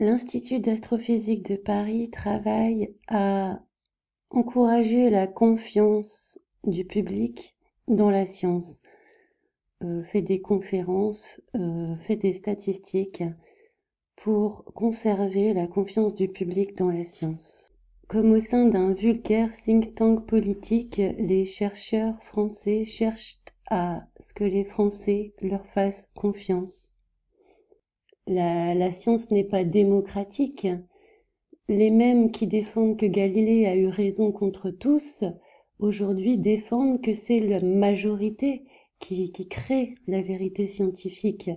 L'Institut d'astrophysique de Paris travaille à encourager la confiance du public dans la science, fait des conférences, fait des statistiques pour conserver la confiance du public dans la science. Comme au sein d'un vulgaire think tank politique, les chercheurs français cherchent à ce que les Français leur fassent confiance. La science n'est pas démocratique. Les mêmes qui défendent que Galilée a eu raison contre tous, aujourd'hui défendent que c'est la majorité qui crée la vérité scientifique.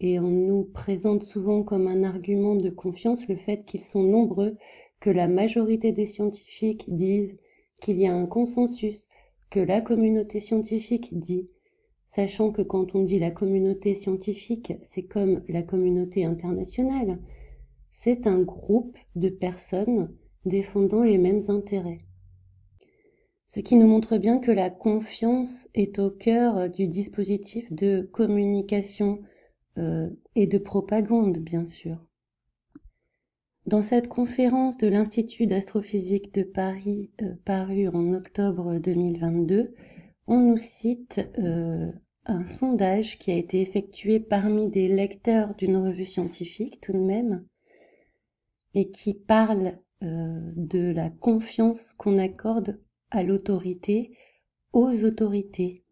Et on nous présente souvent comme un argument de confiance le fait qu'ils sont nombreux, que la majorité des scientifiques disent qu'il y a un consensus, que la communauté scientifique dit, sachant que quand on dit la communauté scientifique, c'est comme la communauté internationale. C'est un groupe de personnes défendant les mêmes intérêts. Ce qui nous montre bien que la confiance est au cœur du dispositif de communication et de propagande, bien sûr. Dans cette conférence de l'Institut d'astrophysique de Paris, parue en octobre 2022, on nous cite un sondage qui a été effectué parmi des lecteurs d'une revue scientifique, tout de même, et qui parle de la confiance qu'on accorde à l'autorité, aux autorités.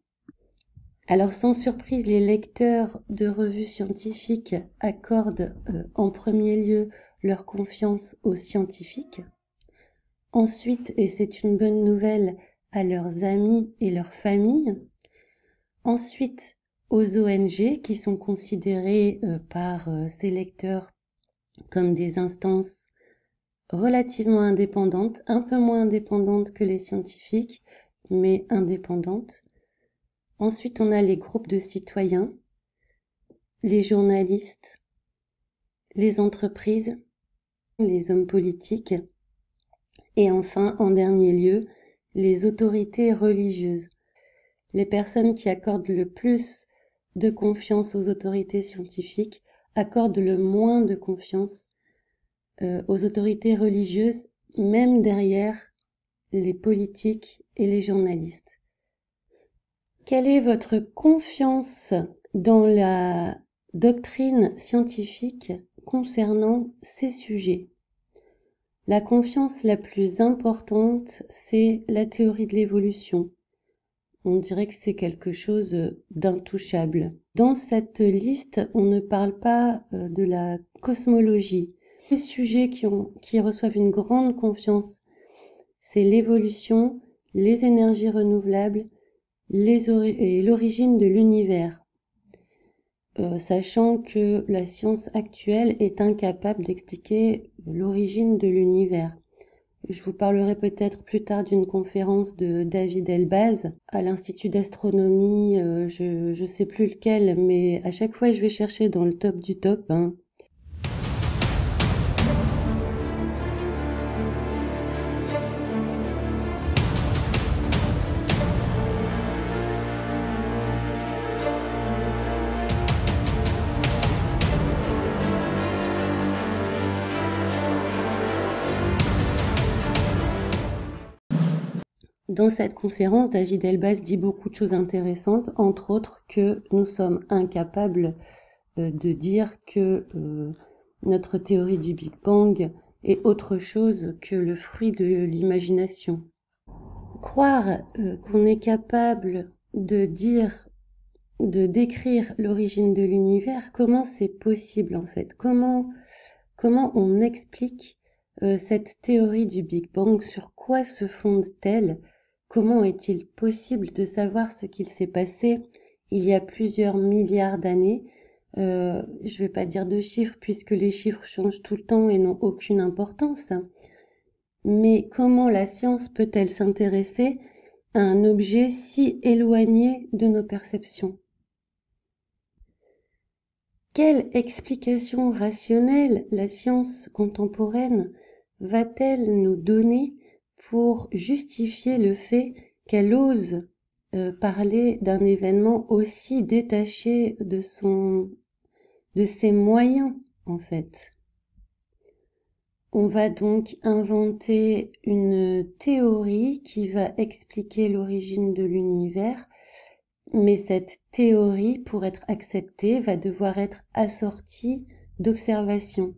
Alors sans surprise, les lecteurs de revues scientifiques accordent en premier lieu leur confiance aux scientifiques. Ensuite, et c'est une bonne nouvelle, à leurs amis et leurs familles. Ensuite, aux ONG qui sont considérées par ces lecteurs comme des instances relativement indépendantes, un peu moins indépendantes que les scientifiques, mais indépendantes. Ensuite, on a les groupes de citoyens, les journalistes, les entreprises, les hommes politiques, et enfin, en dernier lieu, les autorités religieuses. Les personnes qui accordent le plus de confiance aux autorités scientifiques accordent le moins de confiance aux autorités religieuses, même derrière les politiques et les journalistes. Quelle est votre confiance dans la doctrine scientifique concernant ces sujets? La confiance la plus importante, c'est la théorie de l'évolution. On dirait que c'est quelque chose d'intouchable. Dans cette liste, on ne parle pas de la cosmologie. Les sujets qui reçoivent une grande confiance, c'est l'évolution, les énergies renouvelables et l'origine de l'univers, sachant que la science actuelle est incapable d'expliquer l'origine de l'univers. Je vous parlerai peut-être plus tard d'une conférence de David Elbaz à l'Institut d'astronomie, je sais plus lequel, mais à chaque fois je vais chercher dans le top du top, hein. Dans cette conférence, David Elbaz dit beaucoup de choses intéressantes, entre autres que nous sommes incapables de dire que notre théorie du Big Bang est autre chose que le fruit de l'imagination. Croire qu'on est capable de décrire l'origine de l'univers, comment c'est possible en fait? Comment on explique cette théorie du Big Bang? Sur quoi se fonde-t-elle? Comment est-il possible de savoir ce qu'il s'est passé il y a plusieurs milliards d'années? Je ne vais pas dire de chiffres puisque les chiffres changent tout le temps et n'ont aucune importance. Mais comment la science peut-elle s'intéresser à un objet si éloigné de nos perceptions? Quelle explication rationnelle la science contemporaine va-t-elle nous donner pour justifier le fait qu'elle ose parler d'un événement aussi détaché de ses moyens, en fait? On va donc inventer une théorie qui va expliquer l'origine de l'univers, mais cette théorie, pour être acceptée, va devoir être assortie d'observations.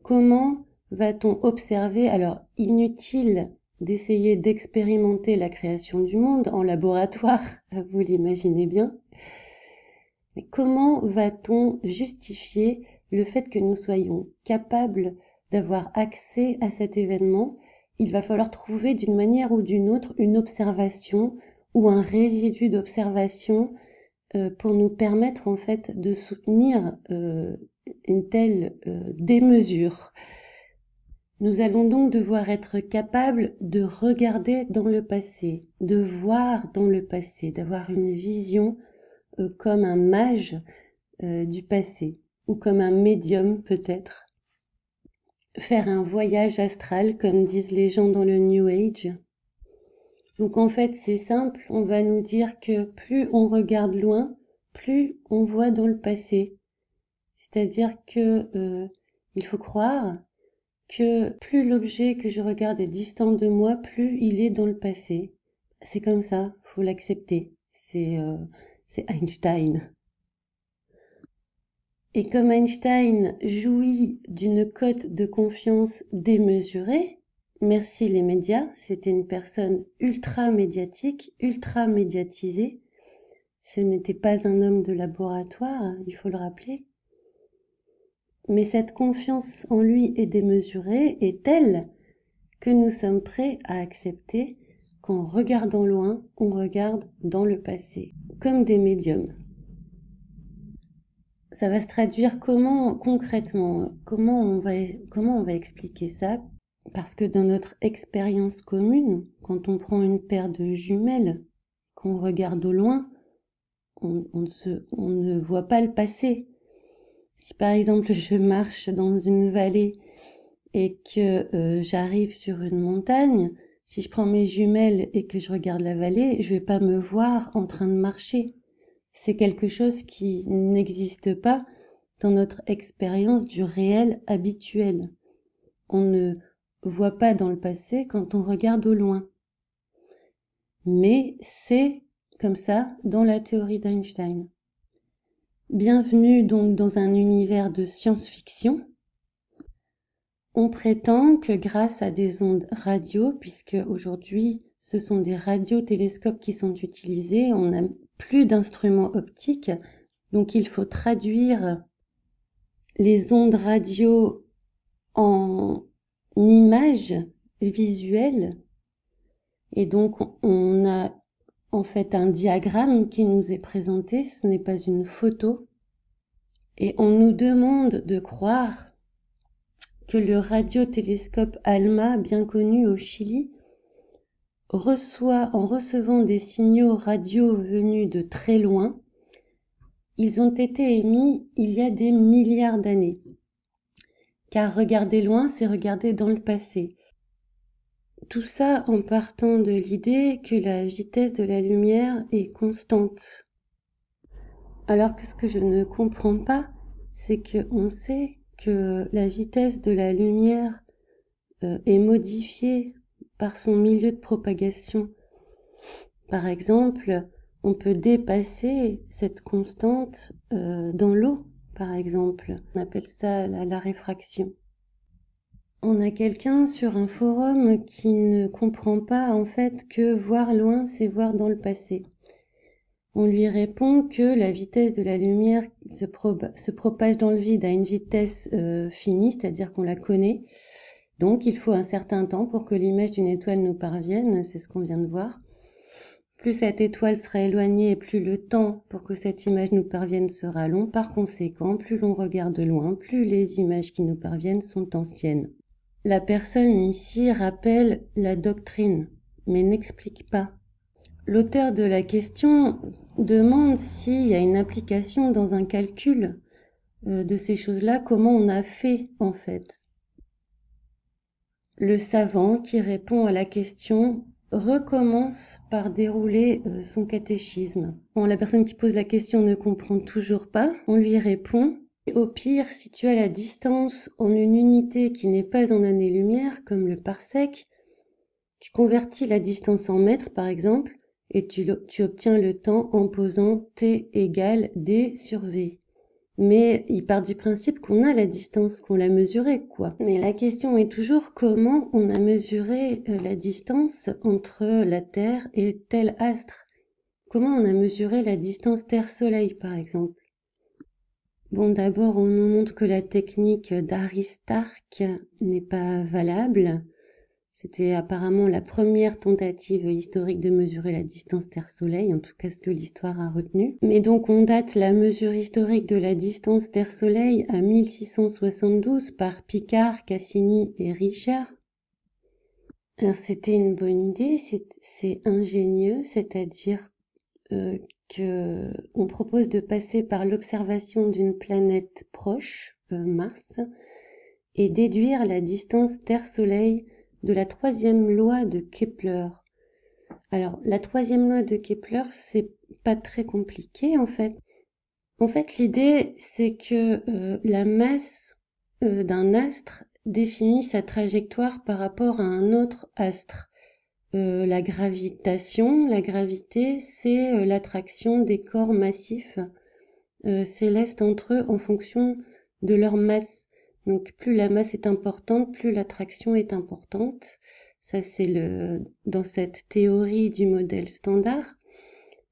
Comment va-t-on observer? Alors, inutile d'essayer d'expérimenter la création du monde en laboratoire, vous l'imaginez bien. Mais comment va-t-on justifier le fait que nous soyons capables d'avoir accès à cet événement? Il va falloir trouver d'une manière ou d'une autre une observation ou un résidu d'observation pour nous permettre en fait de soutenir une telle démesure. Nous allons donc devoir être capables de regarder dans le passé, de voir dans le passé, d'avoir une vision comme un mage du passé, ou comme un médium peut-être. Faire un voyage astral, comme disent les gens dans le New Age. Donc en fait, c'est simple, on va nous dire que plus on regarde loin, plus on voit dans le passé. C'est-à-dire que il faut croire que plus l'objet que je regarde est distant de moi, plus il est dans le passé. C'est comme ça, faut l'accepter. C'est Einstein. Et comme Einstein jouit d'une cote de confiance démesurée, merci les médias, c'était une personne ultra médiatique, ultra médiatisée. Ce n'était pas un homme de laboratoire, il faut le rappeler. Mais cette confiance en lui est démesurée est telle que nous sommes prêts à accepter qu'en regardant loin, on regarde dans le passé, comme des médiums. Ça va se traduire comment concrètement? Comment on va expliquer ça? Parce que dans notre expérience commune, quand on prend une paire de jumelles, qu'on regarde au loin, on ne voit pas le passé. Si par exemple je marche dans une vallée et que j'arrive sur une montagne, si je prends mes jumelles et que je regarde la vallée, je vais pas me voir en train de marcher. C'est quelque chose qui n'existe pas dans notre expérience du réel habituel. On ne voit pas dans le passé quand on regarde au loin. Mais c'est comme ça dans la théorie d'Einstein. Bienvenue donc dans un univers de science-fiction. On prétend que grâce à des ondes radio, puisque aujourd'hui ce sont des radiotélescopes qui sont utilisés, on n'a plus d'instruments optiques, donc il faut traduire les ondes radio en images visuelles. Et donc on a en fait un diagramme qui nous est présenté, ce n'est pas une photo. Et on nous demande de croire que le radiotélescope ALMA, bien connu au Chili, reçoit, en recevant des signaux radio venus de très loin, ils ont été émis il y a des milliards d'années. Car regarder loin, c'est regarder dans le passé. Tout ça en partant de l'idée que la vitesse de la lumière est constante. Alors que ce que je ne comprends pas, c'est qu'on sait que la vitesse de la lumière est modifiée par son milieu de propagation. Par exemple, on peut dépasser cette constante dans l'eau, par exemple. On appelle ça la réfraction. On a quelqu'un sur un forum qui ne comprend pas en fait que voir loin, c'est voir dans le passé. On lui répond que la vitesse de la lumière se propage dans le vide à une vitesse finie, c'est-à-dire qu'on la connaît. Donc il faut un certain temps pour que l'image d'une étoile nous parvienne, c'est ce qu'on vient de voir. Plus cette étoile sera éloignée et plus le temps pour que cette image nous parvienne sera long. Par conséquent, plus l'on regarde de loin, plus les images qui nous parviennent sont anciennes. La personne ici rappelle la doctrine, mais n'explique pas. L'auteur de la question demande s'il y a une application dans un calcul de ces choses-là, comment on a fait en fait. Le savant qui répond à la question recommence par dérouler son catéchisme. Bon, la personne qui pose la question ne comprend toujours pas. On lui répond Au pire, si tu as la distance en une unité qui n'est pas en années-lumière, comme le parsec, tu convertis la distance en mètres, par exemple, et tu obtiens le temps en posant t égale d sur v. Mais il part du principe qu'on a la distance, qu'on l'a mesurée, quoi. Mais la question est toujours comment on a mesuré la distance entre la Terre et tel astre. Comment on a mesuré la distance Terre-Soleil, par exemple? Bon, d'abord, on nous montre que la technique d'Aristarque n'est pas valable. C'était apparemment la première tentative historique de mesurer la distance Terre-Soleil, en tout cas ce que l'histoire a retenu. Mais donc on date la mesure historique de la distance Terre-Soleil à 1672 par Picard, Cassini et Richard. Alors c'était une bonne idée, c'est ingénieux, c'est-à-dire qu'on propose de passer par l'observation d'une planète proche, Mars, et déduire la distance Terre-Soleil de la troisième loi de Kepler. Alors, la troisième loi de Kepler, c'est pas très compliqué en fait. En fait, l'idée, c'est que la masse d'un astre définit sa trajectoire par rapport à un autre astre. La gravitation, la gravité, c'est l'attraction des corps massifs célestes entre eux en fonction de leur masse. Donc plus la masse est importante, plus l'attraction est importante. Ça c'est dans cette théorie du modèle standard.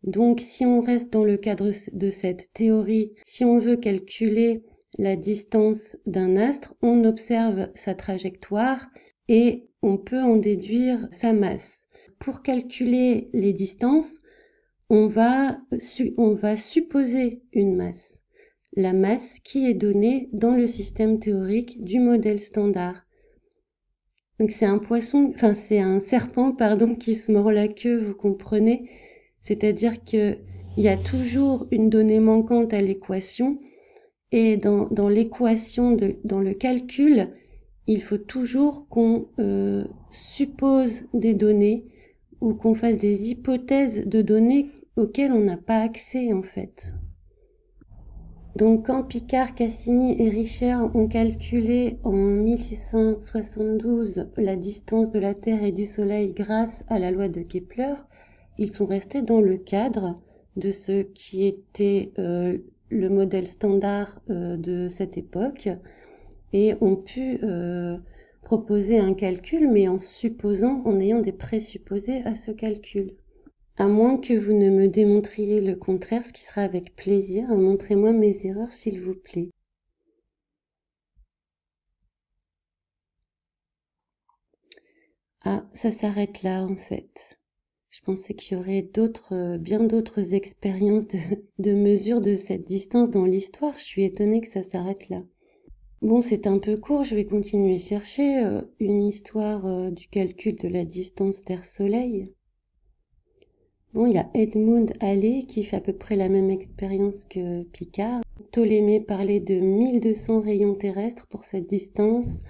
Donc si on reste dans le cadre de cette théorie, si on veut calculer la distance d'un astre, on observe sa trajectoire et on peut en déduire sa masse. Pour calculer les distances, on va supposer une masse. La masse qui est donnée dans le système théorique du modèle standard. Donc c'est un serpent, qui se mord la queue, vous comprenez? C'est-à-dire qu'il y a toujours une donnée manquante à l'équation, et dans l'équation, dans le calcul, il faut toujours qu'on suppose des données ou qu'on fasse des hypothèses de données auxquelles on n'a pas accès en fait. Donc quand Picard, Cassini et Richter ont calculé en 1672 la distance de la Terre et du Soleil grâce à la loi de Kepler, ils sont restés dans le cadre de ce qui était le modèle standard de cette époque et ont pu proposer un calcul, mais en ayant des présupposés à ce calcul. À moins que vous ne me démontriez le contraire, ce qui sera avec plaisir, montrez-moi mes erreurs s'il vous plaît. Ah, ça s'arrête là en fait. Je pensais qu'il y aurait bien d'autres expériences de mesure de cette distance dans l'histoire. Je suis étonnée que ça s'arrête là. Bon, c'est un peu court, je vais continuer à chercher une histoire du calcul de la distance Terre-Soleil. Bon, il y a Edmund Halley qui fait à peu près la même expérience que Picard. Ptolémée parlait de 1200 rayons terrestres pour cette distance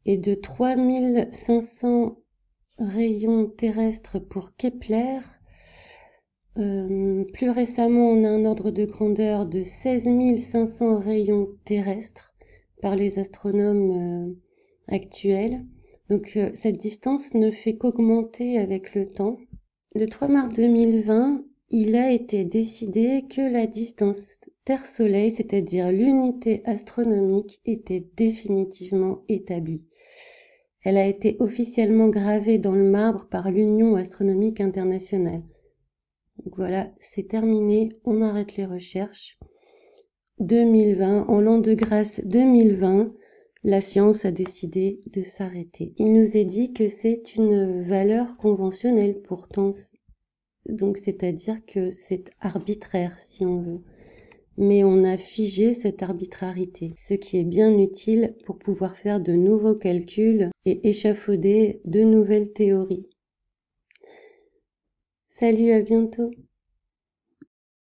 et de 3500 rayons terrestres pour Kepler. Plus récemment, on a un ordre de grandeur de 16 500 rayons terrestres par les astronomes actuels. Donc cette distance ne fait qu'augmenter avec le temps. Le 3 mars 2020, il a été décidé que la distance Terre-Soleil, c'est-à-dire l'unité astronomique, était définitivement établie. Elle a été officiellement gravée dans le marbre par l'Union astronomique internationale. Donc voilà, c'est terminé, on arrête les recherches. 2020, en l'an de grâce 2020, la science a décidé de s'arrêter. Il nous est dit que c'est une valeur conventionnelle pourtant, donc c'est-à-dire que c'est arbitraire si on veut. Mais on a figé cette arbitrarité, ce qui est bien utile pour pouvoir faire de nouveaux calculs et échafauder de nouvelles théories. Salut, à bientôt.